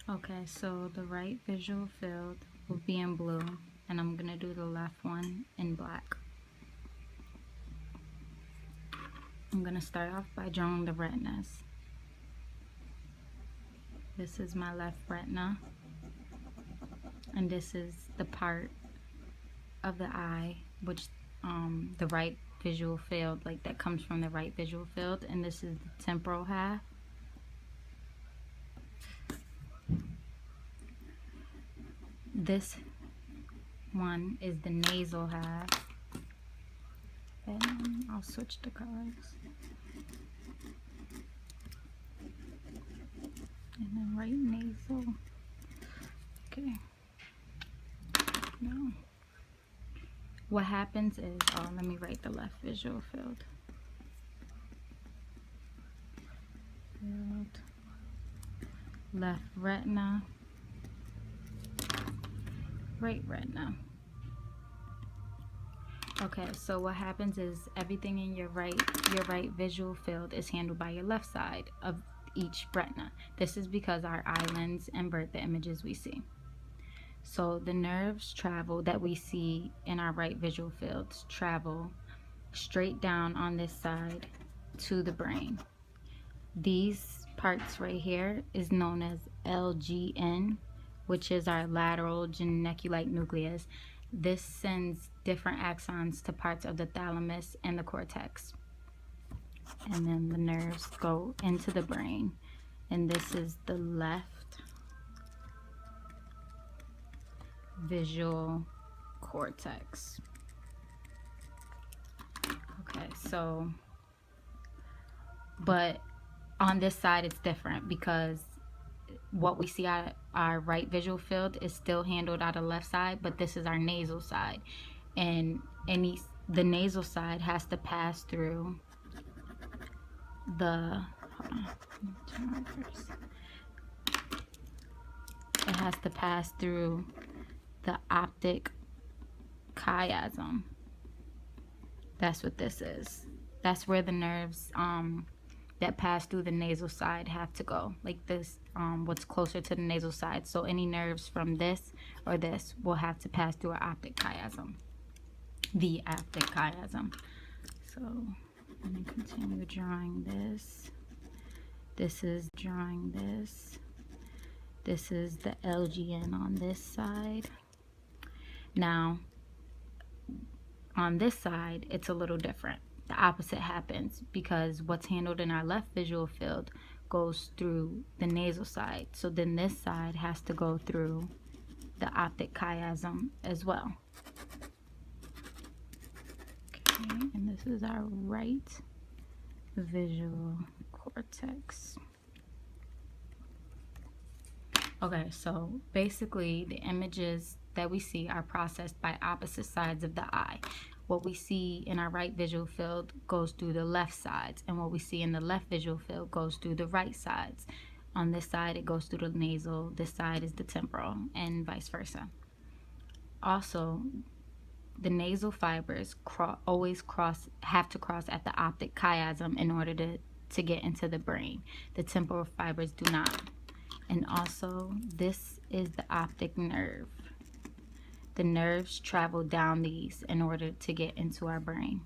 Okay, so the right visual field will be in blue, and I'm going to do the left one in black. I'm going to start off by drawing the retinas. This is my left retina, and this is the part of the eye which the right visual field, like that comes from the right visual field, and this is the temporal half. This one is the nasal half, and I'll switch the colors. And then right nasal. Okay. Now, what happens is, oh, let me write the left visual field. Left retina, right retina. Okay, so what happens is everything in your right visual field is handled by your left side of each retina. This is because our eye lens invert the images we see. So the nerves travel that we see in our right visual fields travel straight down on this side to the brain. These parts right here is known as LGN, which is our lateral geniculate nucleus. This sends different axons to parts of the thalamus and the cortex. And then the nerves go into the brain. And this is the left visual cortex. Okay, so, but on this side it's different because what we see out our right visual field is still handled out of left side, but this is our nasal side, and the nasal side has to pass through the it has to pass through the optic chiasm. That's what this is. That's where the nerves that pass through the nasal side have to go, like this, what's closer to the nasal side. So any nerves from this or this will have to pass through an optic chiasm, the optic chiasm. So let me continue drawing this. This is drawing this. This is the LGN on this side. Now, on this side, it's a little different. The opposite happens because what's handled in our left visual field goes through the nasal side. So then this side has to go through the optic chiasm as well. Okay, and this is our right visual cortex. Okay, so basically the images that we see are processed by opposite sides of the eye. What we see in our right visual field goes through the left sides, and what we see in the left visual field goes through the right sides. On this side it goes through the nasal, this side is the temporal, and vice versa. Also, the nasal fibers have to cross at the optic chiasm in order to get into the brain. The temporal fibers do not. And also, this is the optic nerve. The nerves travel down these in order to get into our brain.